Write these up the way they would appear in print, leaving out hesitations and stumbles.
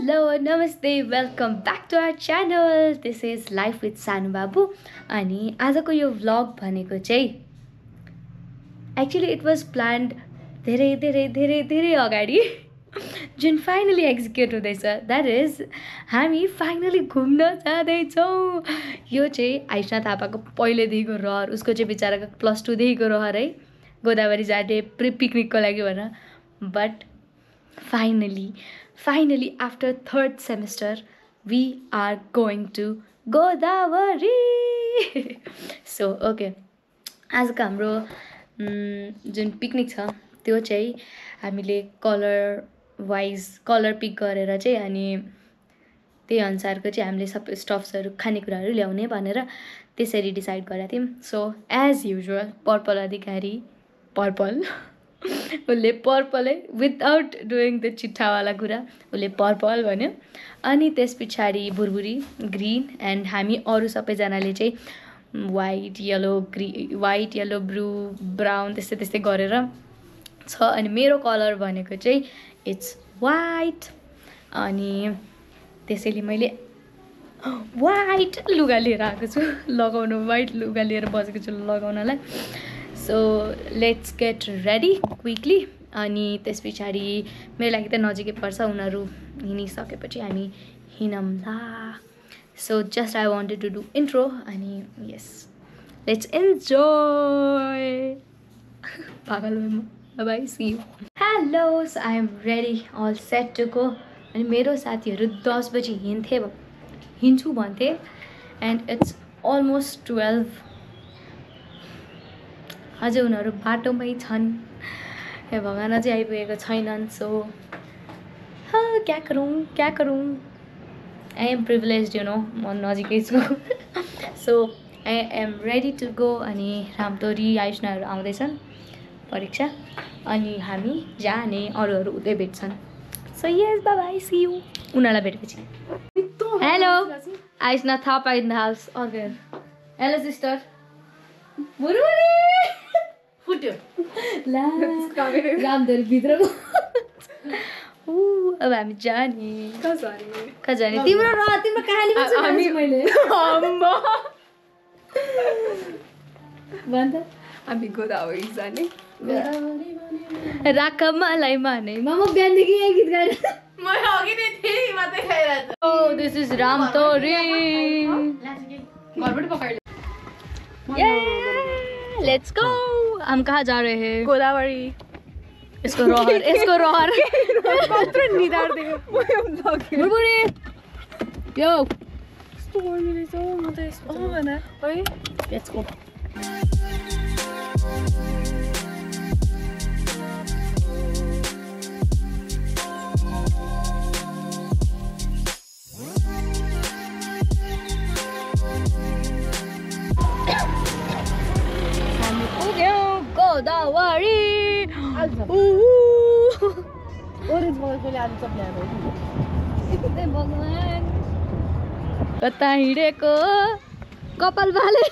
Hello, namaste, welcome back to our channel. This is Life with Sanu Babu. अनि आजको यो vlog भनेको चाहिँ actually it was planned धेरै अगाडि जुन फाइनली एक्जिक्युट हुँदैछ. द्याट इज हामी फाइनली घुम्न जाँदैछौँ. यो चाहिँ आइस्ना थापाको पहिलेदेखिको रहर, उसको चाहिँ बिचराको +2 देखिको रहर है, गोदावरी जाने पिकनिकको लागि भनेर. But finally after 3rd semester we are going to Godavari. So okay, आजको हाम्रो जुन पिकनिक छ त्यो चाहिँ हामीले कलर पिक गरेर चाहिँ अनि त्यही अनुसारको चाहिँ हामीले सबै स्टफ्सहरू खानेकुराहरू ल्याउने भनेर त्यसरी डिसाइड गरेका थियौँ. सो एज युजुअल पर्पल अधिकारी उसले पर्पलै विदाउट डुइङ द चिट्ठावाला कुरा उसले पर्पल भन्यो. अनि त्यस पछाडि बुरबुरी ग्रिन एन्ड हामी अरू सबैजनाले चाहिँ वाइट येलो ब्लू ब्राउन त्यस्तै गरेर छ. अनि मेरो कलर भनेको चाहिँ इट्स वाइट. अनि त्यसैले मैले वाइट लुगा लिएर आएको छु लगाउनु, वाइट लुगा लिएर बसेको छु लगाउनलाई. So let's get ready quickly. अनि त्यस पछाडि मेरो लागि त नजिकै पर्छ, उनीहरू हिँडिसकेपछि हामी हिँडौँला. So just I wanted to do intro. अनि यस, लेट्स इन्जोय. पागल भयो म. Bye, see you. Hello, so I am ready, all set to go. अनि मेरो साथीहरू 10 बजी हिँड्छु भन्थे एन्ड इट्स अलमोस्ट 12. अझै उनीहरू बाटोमै छन्, हे भगवान अझै आइपुगेको छैनन्. सो क्या करूँ. I am privileged, you know, म नजिकै छु. So I am ready to go. अनि रामतोरी आयुष्नाहरू आउँदैछन् परीक्षा, अनि हामी जाने, अरूहरू उतै भेट्छन्. So yes, bye bye, see you. उनीहरूलाई भेटेपछि. Hello, Ayushna Thapa in the house. Okay, hello sister. फुट्यो रामधरी भित्रको. अब हामी जाने. खजाने तिम्रो कहानी मैले भन्छ. हामी गोदावरी जाने. राख मलाई माने म बिहानदेखि यही गीत गाएर म अघि नै थिएँ, मात्रै खाइरहेको. ओ दिस इज रामतोरी. घरबाट पकाइले. Let's go. हम कहाँ जा रहे हैं? गोदावरी. इसको रहर कत्रो निदार दिएको बुढी. यो कस्तो गर्मी रहेछ म त यस्तो भन है. Let's go. गोदावरी. ओरेन्ज कलरकोले आलु चप ल्याएको. भगवान कता हिँडेको कपाल बाले.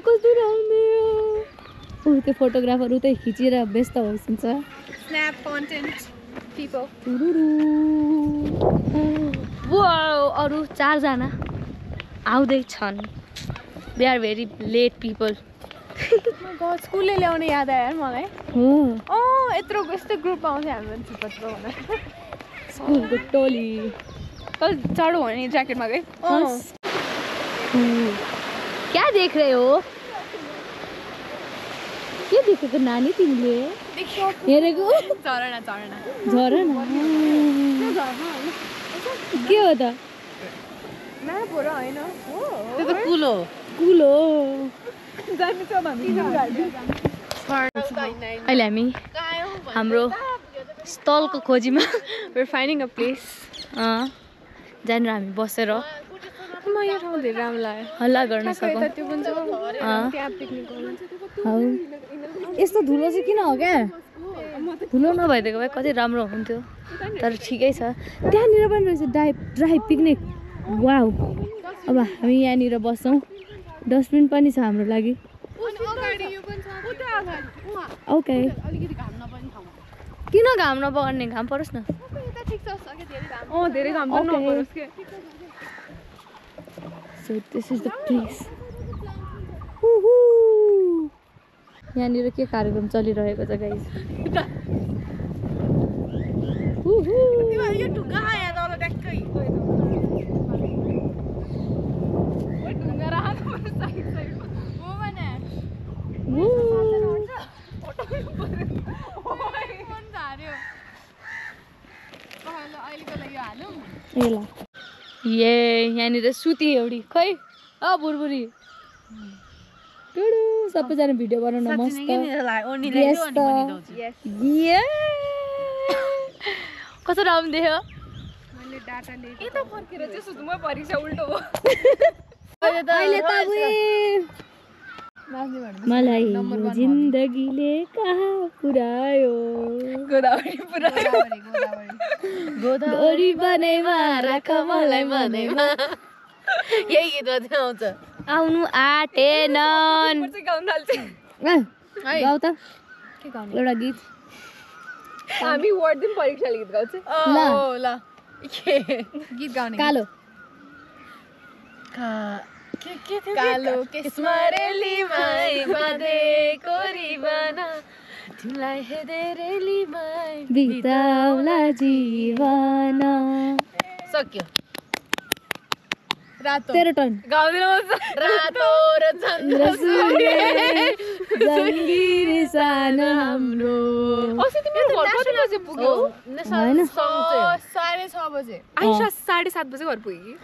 कस्तो राम्रो. त्यो फोटोग्राफर उतै खिचेर व्यस्त भइसक्छ. Snap content people. वाउ, अरू 4 जना आउँदैछन्. They are very late people. स्कुलले ल्याउने याद आयो मलाई. यस्तो ग्रुप आउँथ्यो हाम्रो चिपत्र भनेर. स्कुलको टोली. कल चढो भने ज्याकेटमा गए. क्या देख रहे हो? के देखेको नानी तिमीले? हेरेको झरना. के हो त? त्यो त कुलो. अहिले हामी हाम्रो स्थलको खोजीमा we're finding a place. जहाँनिर हामी बसेर म यो ठाउँ धेरै राम्रो लाग्यो. हल्ला गर्न सकौँ. त्यो पनि छ त्यहाँ पिकनिक गर्नु. यस्तो धुलो चाहिँ किन हो क्या? धुलो नभइदिएको भए कति राम्रो हुन्थ्यो, तर ठिकै छ. त्यहाँनिर पनि रहेछ ड्राई पिकनिक. वाउ. अब हामी यहाँनिर बस्छौँ. डस्टबिन पनि छ हाम्रो लागि. ओके. किन घाम नपकड्ने घाम परोस् न धेरै घाम पनि नपरोस् के So this is the place. यहाँनिर के कार्यक्रम चलिरहेको छ गाइस यो ढुङ्गा यहाँ तल ट्याक्कै ढुङ्गा राख्नु पर्छ साइड साइडमा हो भने फोन झार्यो अहिलेको लागि हालौँ ये यहाँनिर सुती एउटी खै बुरबुरी सबैजना भिडियो बनाउन मस्त कस्तो राम्रो देख्यो यता फर्केर चाहिँ सुत्नुमा परीक्षा उल्टो हो मलाई जिन्दगीले कहाँ पुर्यायो गोदावरी बनैमा राख मलाई मनैमा यही गीतमा चाहिँ आउँछ आउनु आटेनन् गाउ त एउटा गीत हामी वर्ड दिन परीक्षा गीत गाउँछ ल गीत गाउने कालो कालो केस्मारेलीमाई बाँधेको रिबना तिमीलाई हेरेलीमाई बिताउला जीवन सक्यो रातो तेरो टर्न गाउँदैन रातो र चन्द्र जङ्गिरी सानो हाम्रो अस्ति तिमी घर कति बजे पुग्यौ हैन 6:30 बजे आइसा 7:30 बजे घर पुग्यो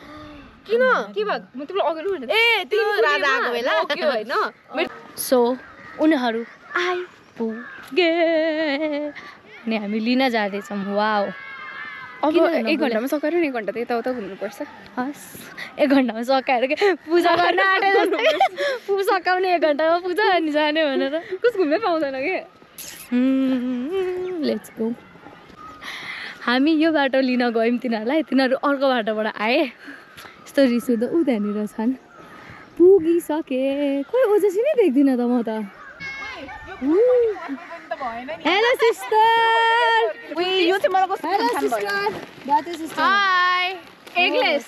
किन के भएको म तिमीलाई अगाडि भने ए तिमी राजा आएको बेला पुग्यो हैन सो उनीहरू आइपुगे अनि हामी लिन जाँदैछौँ वाउ अब 1 घण्टामा सकाएर 1 घण्टा त यताउता घुम्नुपर्छ हस् 1 घण्टामा सकाएर के पूजा गर्न आँटे जस्तै सकाउने 1 घण्टामा पूजा अनि जाने भनेर कस घुम्नै पाउँदैन के लेट्स गो हामी यो बाटो लिन गयौँ तिनीहरूलाई तिनीहरू अर्को बाटोबाट आए यस्तो रिस उठ्दा ऊ त्यहाँनिर छन् पुगिसके खोइ ओजेसी नै देख्दिनँ त म त हेलो सिस्टर यो चाहिँ मलाई कस्तो हेलो सिस्टर बाटे सिस्टर हाय एगलेस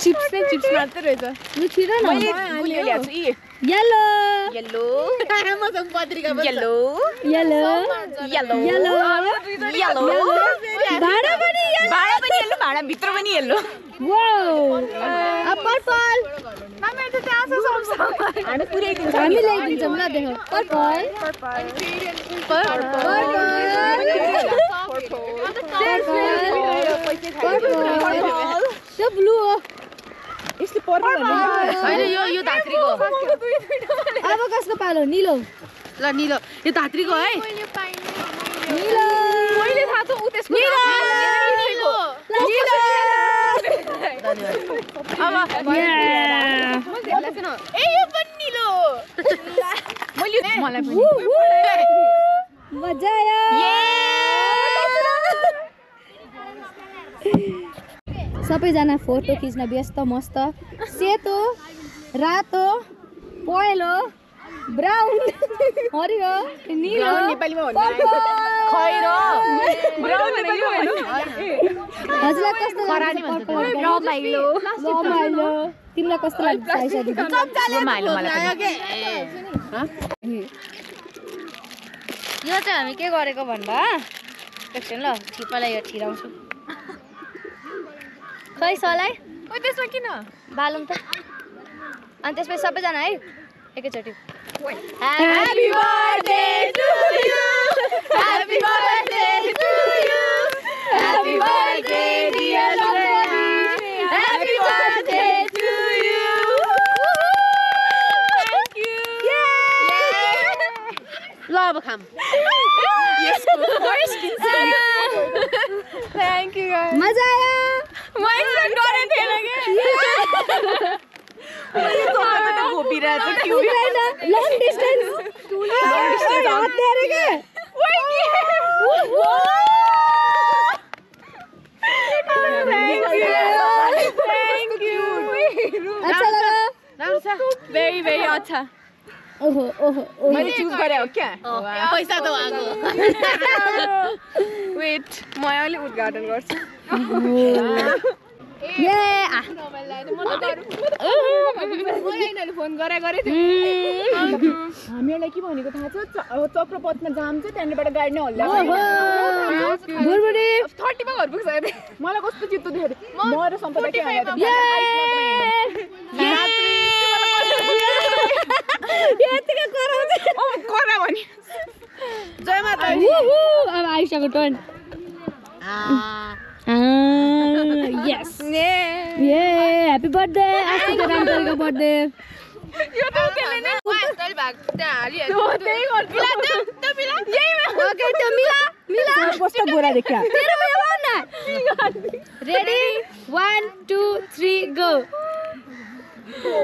चिप्स नै चिप्स मात्रै रहेछ यो छिटो न मैले ल्याएको छु येलो येल्लो मसँग पत्रिका येलो येल्लो येलो येल्लो भाडा पनि येल्लो भाडा भित्र पनि येल्लो वाउ पर्पल हामी त त्यहाँ छ सब हामी पुर्याइदिन्छ हामी ल्याइदिन्छौँ ल देखो पर्पल त्यो ब्लू हो यसले पर्पल हैन यो धात्रीको अब कसको पालो निलो ल निलो यो धात्रीको है निलो मैले थाहा छ उ त्यसको निलो अब ए यो पनि निलो मैले मलाई पनि मजा आयो सबैजना फोटो खिच्न व्यस्त मस्त सेतो रातो पहेँलो ब्राउन हरियो निलो नेपालीमा भन्नु खैरो ब्राउन नेपालीमा भन्नु हजुरलाई कस्तो लाग्छ रमाइलो तिमीलाई कस्तो लाग्छ आइसा दिदी रमाइलो मलाई यो चाहिँ हामी के गरेको भन्दा एकछिन ल ठिपालाई यो ठिराउँछु खै सलाई ओ त्यसमा किन बालौँ त अनि त्यसपछि सबैजना है एकैचोटि Happy birthday to you Happy birthday to you Happy birthday dear Lorena Happy birthday to you Thank you ल अब खाम यसको फर्स्ट Thank you guys मजा आयो म एक्सपेक्ट गरेँ थिएन के मैले सोचेको त घोपिरहेको छु क्यु लङ डिस्टेन्स के Thank you. अच्छा लगा? राम्रो छ Very very अच्छा. ओहो ओहो मैले चुज गरे हो क्या पैसा त आएको वेट म अहिले उद्घाटन गर्छु फोन गरे हामीहरूलाई के भनेको थाहा छ चक्रपथमा जाम छ त्यहाँबाट गाडी नै हल्ला 30 मा घर पुग्छ मलाई कस्तो चित्त दुख्यो म र सम्पदा के जय माता अब आइसाको टर्न yes happy birthday आस्तिको रामचरीको बर्थडे यो त त्यसले नै वास्तल भाग त्यहाँ हालिहाल्छ त्यही गर्छ मिला यही ओके त्यो मिला कस्तो गोरा देखा तेरो मिला भन रेडी 1 2 3 गो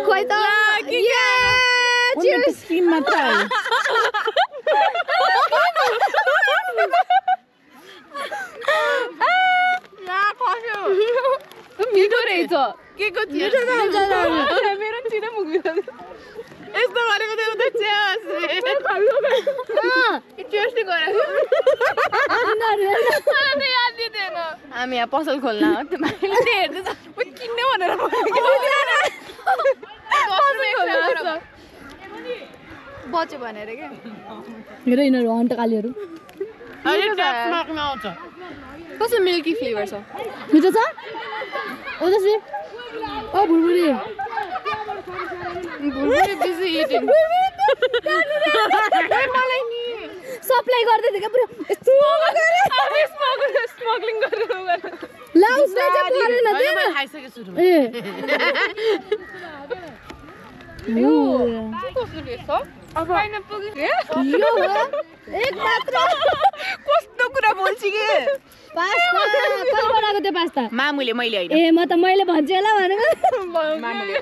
खोइ त चियर्स स्किन मात्र मिठो रहेछ के को मिठो मेरो चिने मुख यस्तो गरेको थियो त च्यास टेस्टी गरेको याद दिँदैन हामी यहाँ पसल खोल्न हो त्यो मान्छेले हेर्दै छ किन्ने भनेर बच्यो भनेर के हेर यिनीहरू अन्तकालीहरू कस्तो मिल्की फ्लेभर छ मिठो छ ओ जसले ओ भुरभुरी बिजी इटिङ मलाई नि सप्लाई गर्दै थियो क्या पुरा यस्तो स्मगलिङ गरेर लाउस चाहिँ परेन त्यो खाइसके सुरु ए कस्तो रहेछ अब पाइनएप्पल यो एक मात्र कस्तो कुरा बोल्छ के पास्ता कहिले बनाएको त्यो पास्ता मामुले मैले हैन ए म त मैले भन्छु होला भनेको मामुले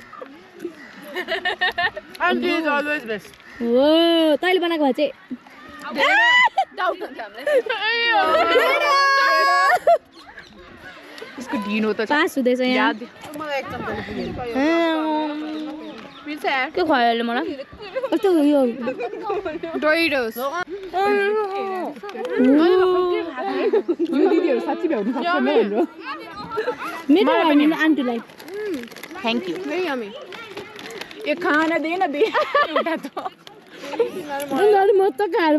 and he is always best हो तैले बनाएको भए चाहिँ डाउट हुन्छ हामीलाई यसको ढिनो त पास हुँदैछ यहाँ याद मलाई एकदम पिल्छ के खुवायो अहिले मलाई कस्तो यो डोइडोस यो दिदीहरु साच्चै भ्याउनु सक्छ नि हाम्रो मेरो पनि आन्टीलाई थ्यांक यू नहीं हमें ये खाना देना दे उठा तो उनीहरु म त खाएर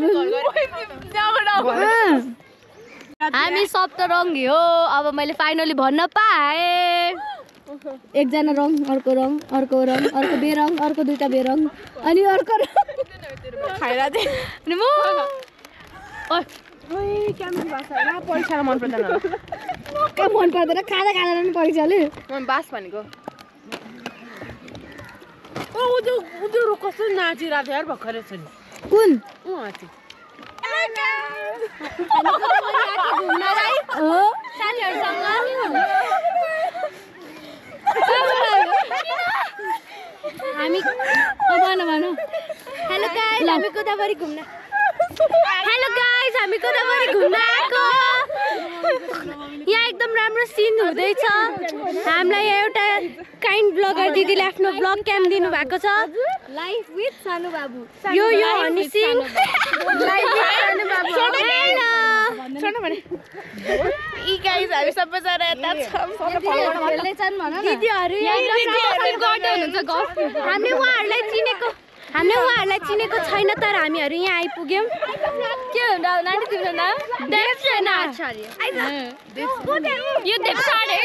हामी सप्तरङ्गी हो अब मैले फाइनली भन्न पाएँ एकजना रङ अर्को बेरङ अर्को दुईटा बेरङ अनि अर्को खाइरा दे अनि म ओइ क्यामेरा बास हैन पैसा मन पर्दैन के मन पर्दैन खाँदा नि पैसाले म बास भनेको ओ उदो कस्तो नाचिरा थियो यार भर्खरै छ नि कुन उ हाथी हो साथीहरुसँग हामी भन हेलो गाइस हामी गोदावरी घुम्न आएको यहाँ एकदम राम्रो सिन हुँदैछ हामीलाई एउटा काइन्ड ब्लगर दिदीले आफ्नो ब्लग क्याम दिनु भएको छ लाइफ विथ सानु बाबु यो हनी सिन लाइफ विथ सानु बाबु छोड्नु भने ई गाइस हामी सबैजना यता छौं दिदीहरुले छन् भन न दिदीहरु यहाँ गर्दै हुनुहुन्छ गफ हामीले उहाँहरूलाई चिनेको छैन तर हामीहरु यहाँ आइपुग्यौं के हो नानी तिम्रो नाम देवसेना आचार्य यो देवसाडे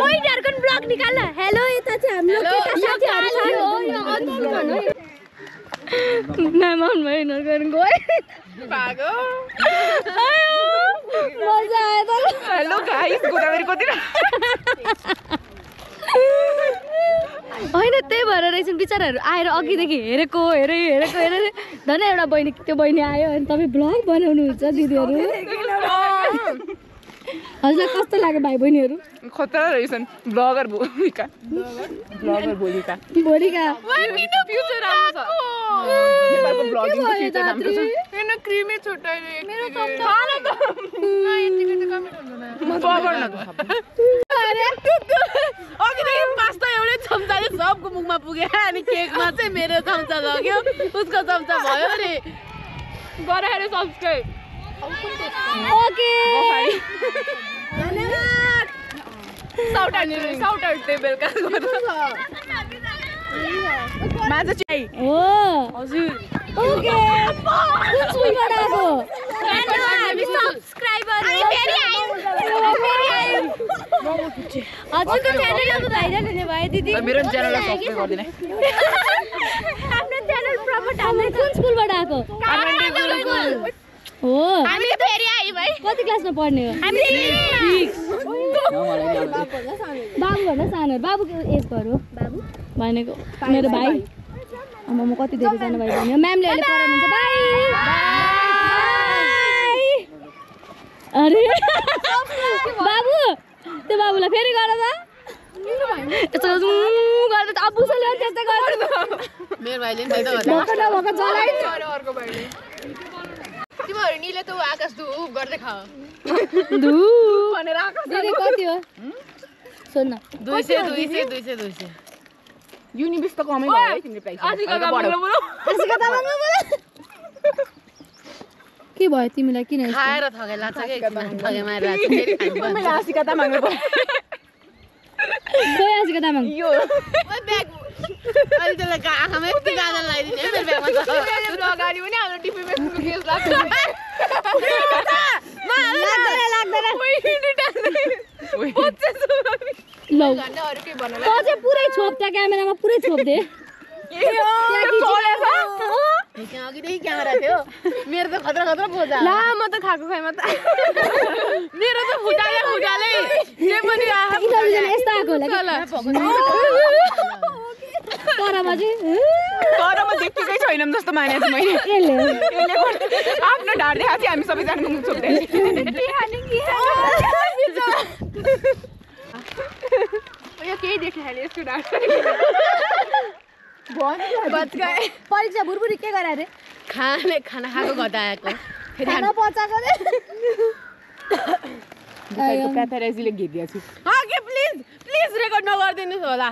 ओइ डार्कन ब्लग निकाल हेलो यता चाहिँ हाम्रो केटा साथीहरु छ मेहमान भइन गर्न गए भागो मजा आयो त हेलो गाइस गोदावरी कति होइन त्यही भएर रहेछन् बिचराहरू आएर अघिदेखि हेरेको धन एउटा बहिनी त्यो बहिनी आयो अनि तपाईँ ब्लग बनाउनुहुन्छ दिदीहरू हजुरलाई कस्तो लाग्यो भाइ बहिनीहरू खतरा रहेछन् ब्लगर भूमिका भोलिका फ्युचर राम्रो छ नेपालको ब्लगिङको फ्युचर राम्रो छ हैन क्रिमै छोटाइले मेरो त थाहा न त यतिको त कमेन्ट हुन्छ न अघिदेखि पास्ता एउटै चम्चाले सबको मुखमा पुग्यो अनि केकमा चाहिँ मेरो चम्चा लग्यो उसको चम्चा भयो अरे गराएर सब्स्क्राइब ओके साउट आउट दे बेलुका माझा चाहिँ हो हजुर ओके कुन स्कुलबाट आएको हामी सब्स्क्राइबर हजुरको च्यानलको भाइरल हुने भयो दिदी मेरो च्यानललाई सब्स्क्राइब गरिदिनु आफ्नो च्यानल प्रमोट हामी कुन स्कुलबाट आएको हो हामी फेरि आइ भाइ कति क्लासमा पढ्ने हो हामी बाबु भन्दा सानो बाबुको एज भयो बाबु भनेको मेरो भाइ आमा म कति धेरै सानो भाइ बहिनी म्यामले अहिले पढाउनुहुन्छ बाई अरे बाबु त्यो बाबुलाई फेरि गर त यस्तो गर्दा त अबुसले त्यस्तै गर्छ मेरो भाइले नि त भक्क नभक्क जलाइ अर्को भाइले तिमीहरु निले त आकाश धुप गर्दै खा धु भनेर आकाश दिदी कति हो सोध्न 200 युनिबिस त कमै भयो है तिम्रो प्राइस आशिका तामाङले बोलो के भयो तिमीलाई किन खाएर थगे लाग्छ के थगे मारेर लाग्छ फेरि खाइन्छ मैले आशिका तामाङले बोले खोइ आशिका तामाङ यो ओइ ब्याग अनि त्यसलाई आँखामा यति गाजर लगाइदिने मेरो ब्यागमा त अगाडि पनि हाम्रो डिपीमा केस लाग्छ लौ त चाहिँ पुरै छोप त्यहाँ क्यामेरामा पुरै छोप्दे अघिदेखि क्यामेरा थियो मेरो त खतरा पोजा ला म त खाएको खाइमा त मेरो त फुटाले जे पनि यस्तो आएको होला तरमा चाहिँ तर म देखेकै छैनम जस्तो मानेको छु मैले आफ्नो ढाड देखाएपछि हामी सबैजनाको मुख छोप्दै यो केही देखाएन यसको ढाड परीक्षा भुरभुरी के गरे अरे खाना खाएको घटा आएको खाना पचाएको रे प्याथाराइजीले घेरिदिएको छु के प्लिज रेकर्ड नगरिदिनुहोस् होला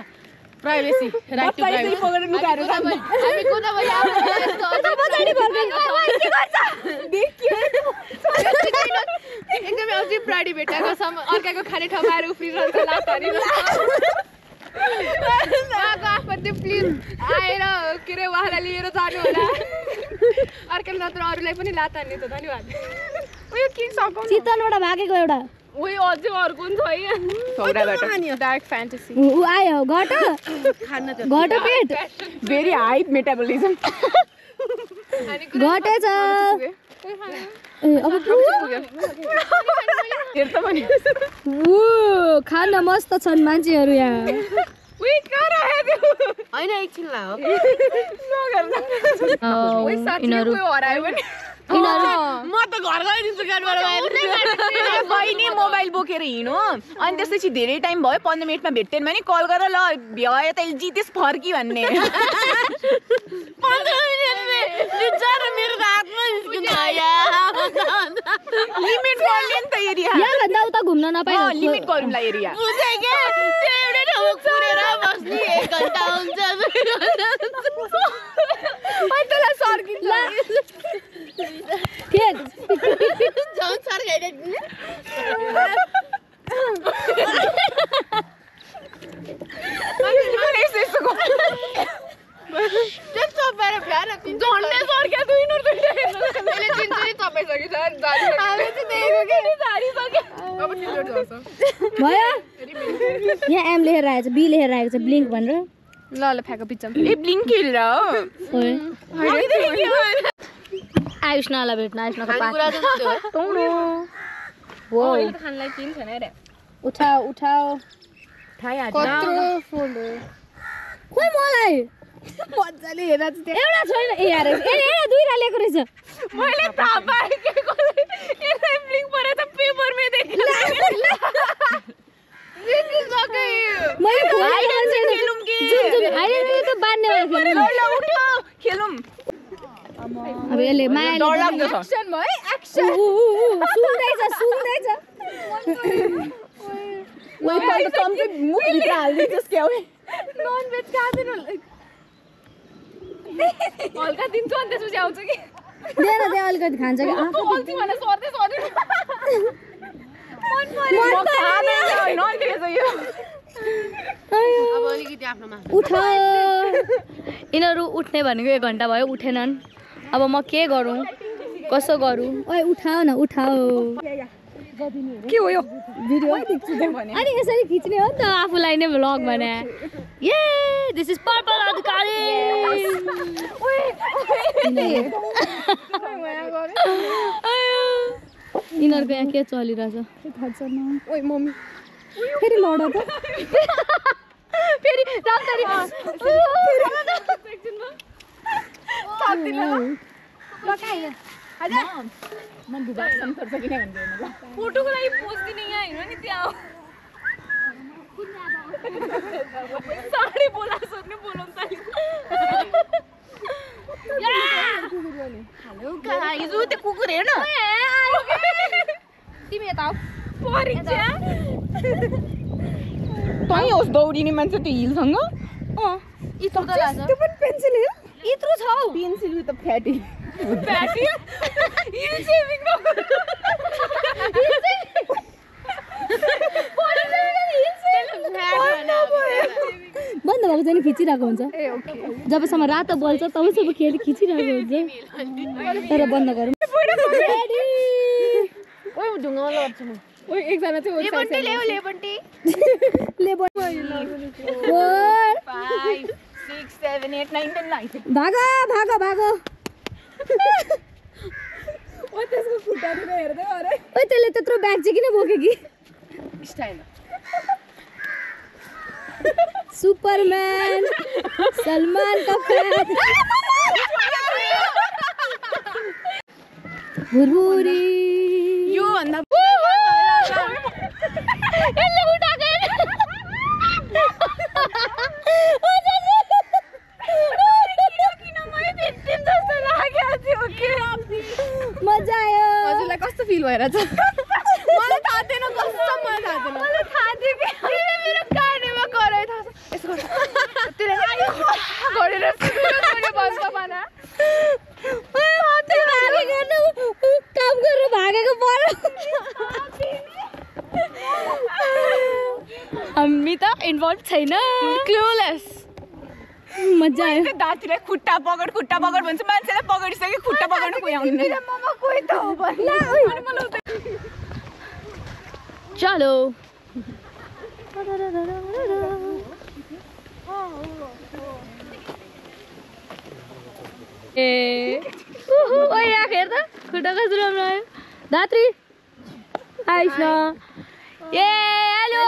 प्राइभेसी राइट टु प्राइभेसी हामी कुदा भयो एकदमै अझै प्राडी भेटाएको अर्काको खाने ठाउँमा आएर उफ्रिरहन्छ लातहरी उहाँको आफन्ती प्लिज आएर के अरे उहाँलाई लिएर जानु होला अर्काले नत्र अरूलाई पनि लात हान्ने छ धन्यवाद उयो के सघाउ चितवनबाट भागेको एउटा उयो अझै अर्को नि छ है डार्क फ्यान्टेसी ऊ आयो घट पेट भेरी हाई मेटाबोलिजम घटेछ अब खान मस्त छन् मान्छेहरू यहाँ होइन एकछिन ला हो म त घर गइदिन्छु गाडीबाट बहिनी मोबाइल बोकेर हिँड्नु अनि त्यसपछि धेरै टाइम भयो 15 मिनटमा भेट्टेन भने कल गरेर ल भ्यायो त जितेस फर्की भन्ने 15 मिनटमा बिचारा मेरो हातमा निस्किन आया लिमिट गर्ले नि त एरिया यहाँभन्दा उता घुम्न नपाइ लिमिट गरौँला एरिया बुझे के त्यो एउटै ठाउँमा कुरेर बस्ने 1 घण्टा हुन्छ त्यसलाई सर्किन्छ के झन् सर्काइदिने त्यस्तो बेर भ्याएर झन्डै सर्क्या दुईनुर दुईटा मैले चिन्छु नि तपाईसक्यो सर हामी चाहिँ देखेको के झारिसक्यो अब चिन्छु झर्छ भयो यहाँ एम लेखेर आएको छ बी लेखेर आएको छ ब्लिङ्क भनेर ल फ्याको पिच्छम ए ब्लिङ्क खेलेर हो आयुष्नालाई भेट्न आयुष्नाको पाठ खानलाई किन छैन रे उठाओ कत्रो फुल खोइ मलाई मजाले हेरेर चाहिँ एउटा छैन ए यार ए दुईटा लिएको रहेछ मैले थाहा पाएँ के यसलाई ब्लिङ्क परेछ पेपरमै देखेँ मैले खेलौँ कि त बान्ने खेलौँ अब यसले मायाले डर लाग्दो छ एक्सन भयो एक्सन सुन्दैछ ओइ तल त कम चाहिँ मुख भित्र हाल्दिन्छस् क्या ओइ नन भेज खाँदैन हल्का दिन्छु अनि त्यसपछि आउँछ कि दे अलिकति खान्छ कि बोल्थ्यो भने सर्दै मन म खाँदैन हैन अन्त यो अब अलिकति आफ्नोमा उठ यिनीहरू उठ्ने भनेको 1 घन्टा भयो उठेनन् अब म के गरौँ कसो गरौँ ओए उठाऊ न उठाऊ के हो यो भिडियो अनि यसरी खिच्ने हो नि त आफूलाई नै भ्लग भने ये दिस इज पर्पल अधिकारी यिनीहरूको यहाँ के चलिरहेछ ओइ मम्मी फेरि लड त फेरि म बुबा सन्तर छ किन भन्दैन फोटोको लागि पोज दिने यहाँ हेर्नु नि त्यहाँ साडी बोला सोध्ने बोलाउँ हेलो गाइस उ त्यो कुकुर हेर्न तिमी यता परीक्षा तै होस् दौडिने मान्छे त्यो हिलसँग इत्रो त लाग्छ त्यो पनि पेन्सिल हिल इत्रो छ हौ पेन्सिल त फ्याटी प्याटी हिल सेभिङ बन्द भएको चाहिँ खिचिरहेको हुन्छ जबसम्म रातो बल्छ तबसम्म खेल खिचिरहेको हुन्छ तर बन्द गरौँ ओइ ढुङ्गा लड्छु म ओइ एकजना चाहिँ लेबन्टी ल्याऊ लेबन्टी 4 5 6 7 8 9 10 9 भागो भागो भागो ओ त्यसको खुट्टातिर हेर्दै अरे ओइ त्यसले त्यत्रो ब्याग चाहिँ किन बोक्यो कि स्टाइल सुपरम्यान सलमान का फैन भुरभुरी यो भन्दा यसले उठाएको मजा आयो हजुरलाई कस्तो फिल भइरहेछ मलाई थाहा थिएन कस्तो मलाई थाहा थिएन मेरो कानेमा कराइ थाहा छ यसो गर्छ त्यसले आयो गरेर सुन्नु बस्छ माना काम गरेर भागेको पर हामी त इन्भल्भ छैन क्लुलेस मजा आयो दाँतीलाई खुट्टा पकड भन्छ मान्छेलाई पकडिसक्यो खुट्टा पकड्नु कोही आउँदैन ममा कोही त हो भने चलो ए ओ यहाँ हेर त खुट्टा कस्तो राम्रो आयो दात्री आइस न ए हेलो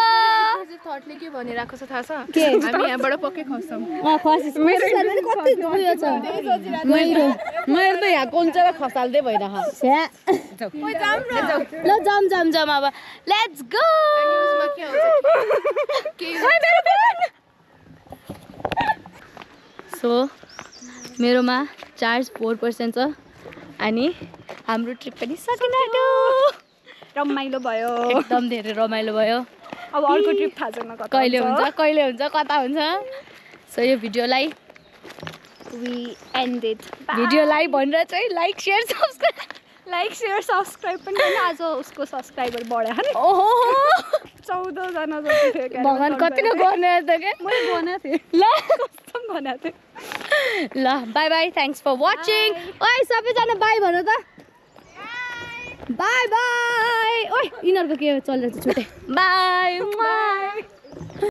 थटले के भनिरहेको छ थाहा छ के हामी यहाँबाट पक्कै खस्छौँ खसिस कति उयो छ मेरो त यहाँ कोन्चेर खसाल्दै भइरह ल जम अब लेट्स गो सो मेरोमा चार्ज 4% छ अनि हाम्रो ट्रिप पनि सकिन आँट्यो रमाइलो भयो एकदम धेरै रमाइलो भयो अब अर्को ट्रिप थाहा छैन कहिले हुन्छ कता हुन्छ सो यो भिडियोलाई भिडियोलाई भनेर चाहिँ लाइक सेयर सब्सक्राइब पनि गर्न आज उसको सब्सक्राइबर बढ्यो नि ओहो 14 जना जति थियो क्या भगवान कति न गर्ने त के मैले बनाएको थिएँ ल कस्तो बनाएको थिएँ ल bye bye thanks for watching ओइ सबैजना बाई भन त बाई बाई ओइ यिनीहरूको के चलिरहेको छ छुट्टै बाई